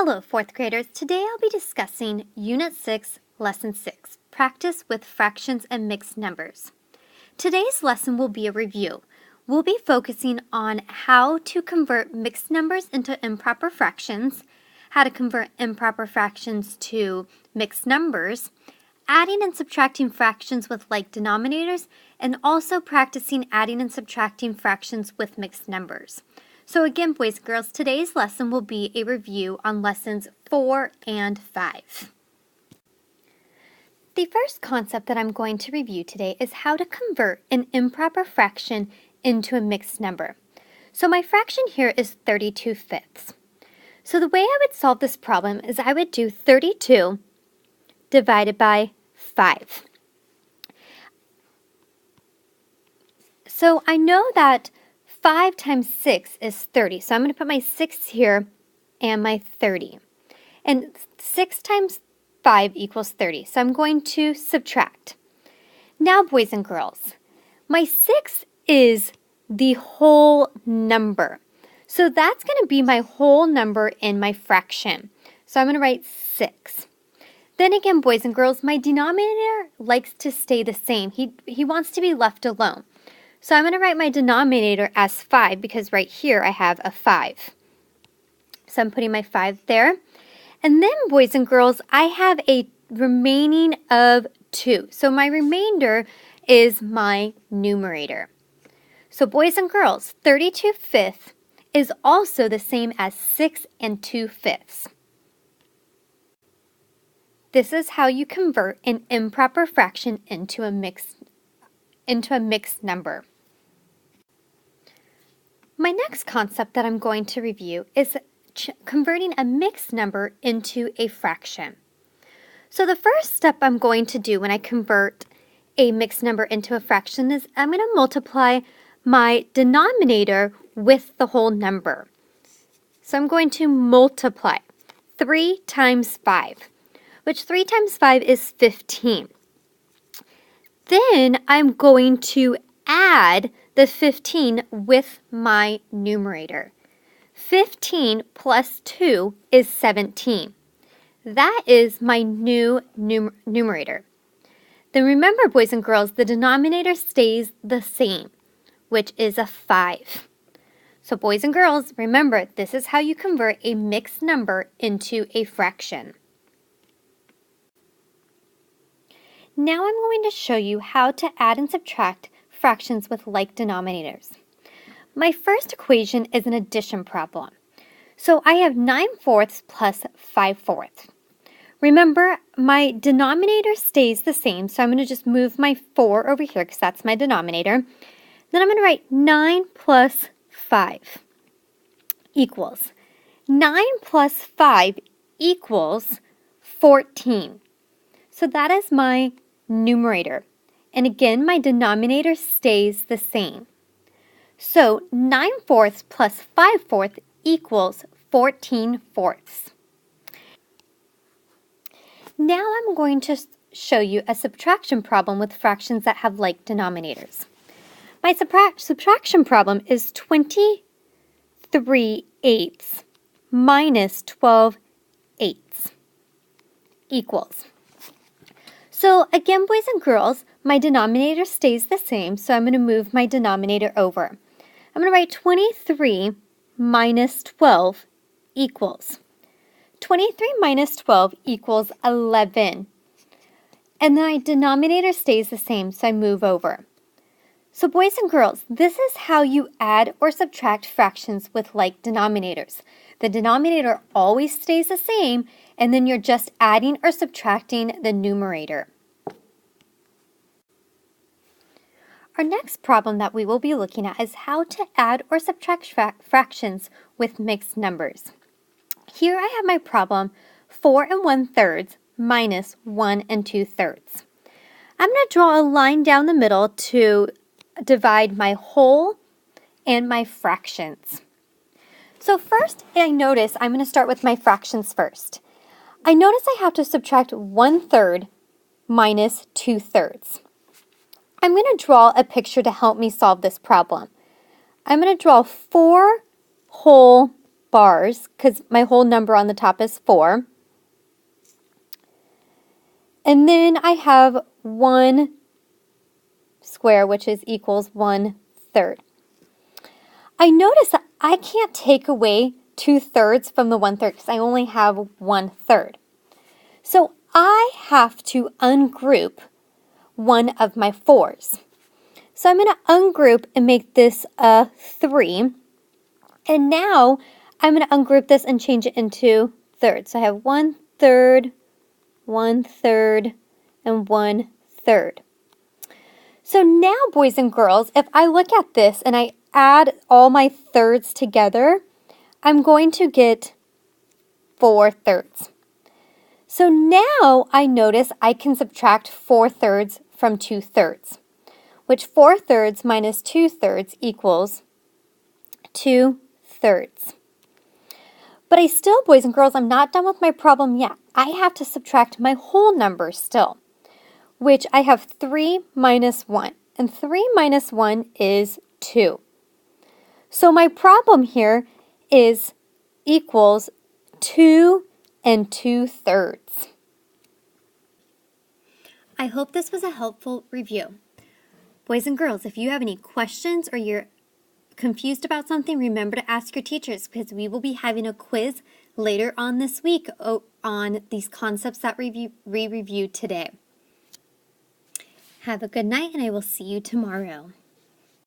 Hello, 4th graders. Today I'll be discussing Unit 6, Lesson 6, Practice with Fractions and Mixed Numbers. Today's lesson will be a review. We'll be focusing on how to convert mixed numbers into improper fractions, how to convert improper fractions to mixed numbers, adding and subtracting fractions with like denominators, and also practicing adding and subtracting fractions with mixed numbers. So again, boys and girls, today's lesson will be a review on lessons 4 and 5. The first concept that I'm going to review today is how to convert an improper fraction into a mixed number. So my fraction here is 32 fifths. So the way I would solve this problem is I would do 32 divided by 5. So I know that 5 times 6 is 30. So I'm going to put my 6 here and my 30. And 6 times 5 equals 30. So I'm going to subtract. Now, boys and girls, my 6 is the whole number. So that's going to be my whole number in my fraction. So I'm going to write 6. Then again, boys and girls, my denominator likes to stay the same. He wants to be left alone. So I'm going to write my denominator as 5 because right here I have a 5. So I'm putting my 5 there. And then, boys and girls, I have a remaining of 2. So my remainder is my numerator. So boys and girls, 32 fifths is also the same as 6 and 2 fifths. This is how you convert an improper fraction into a mixed number. My next concept that I'm going to review is converting a mixed number into a fraction. So the first step I'm going to do when I convert a mixed number into a fraction is I'm going to multiply my denominator with the whole number. So I'm going to multiply 3 times 5, which 3 times 5 is 15. Then I'm going to add the 15 with my numerator. 15 plus 2 is 17. That is my new numerator. Then remember, boys and girls, the denominator stays the same, which is a 5. So boys and girls, remember, this is how you convert a mixed number into a fraction. Now I'm going to show you how to add and subtract fractions with like denominators. My first equation is an addition problem. So I have 9 fourths plus 5 fourths. Remember, my denominator stays the same, so I'm going to just move my 4 over here because that's my denominator. Then I'm going to write 9 plus 5 equals 9 plus 5 equals 14. So that is my numerator. And again, my denominator stays the same. So 9 fourths plus 5 fourths equals 14 fourths. Now I'm going to show you a subtraction problem with fractions that have like denominators. My subtraction problem is 23 eighths minus 12 eighths equals. So again, boys and girls, my denominator stays the same, so I'm going to move my denominator over. I'm going to write 23 minus 12 equals. 23 minus 12 equals 11. And my denominator stays the same, so I move over. So boys and girls, this is how you add or subtract fractions with like denominators. The denominator always stays the same, and then you're just adding or subtracting the numerator. Our next problem that we will be looking at is how to add or subtract fractions with mixed numbers. Here I have my problem 4 1/3 minus 1 2/3. I'm going to draw a line down the middle to divide my whole and my fractions. So first, I notice I'm going to start with my fractions first. I notice I have to subtract 1/3 minus 2/3. I'm going to draw a picture to help me solve this problem. I'm going to draw 4 whole bars because my whole number on the top is 4. And then I have 1 square, which is equals 1/3. I notice that I can't take away 2/3 from the 1/3 because I only have 1/3. So I have to ungroup one of my 4s. So I'm going to ungroup and make this a 3. And now I'm going to ungroup this and change it into thirds. So I have 1/3, 1/3, and 1/3. So now, boys and girls, if I look at this and I add all my thirds together, I'm going to get 4/3. So now I notice I can subtract 4/3 from 2/3, which 4/3 minus 2/3 equals 2/3. But I still, boys and girls, I'm not done with my problem yet. I have to subtract my whole number still, which I have 3 minus 1. And 3 minus 1 is 2. So my problem here is equals 2 and 2/3. I hope this was a helpful review. Boys and girls, if you have any questions or you're confused about something, remember to ask your teachers because we will be having a quiz later on this week on these concepts that we reviewed today. Have a good night and I will see you tomorrow.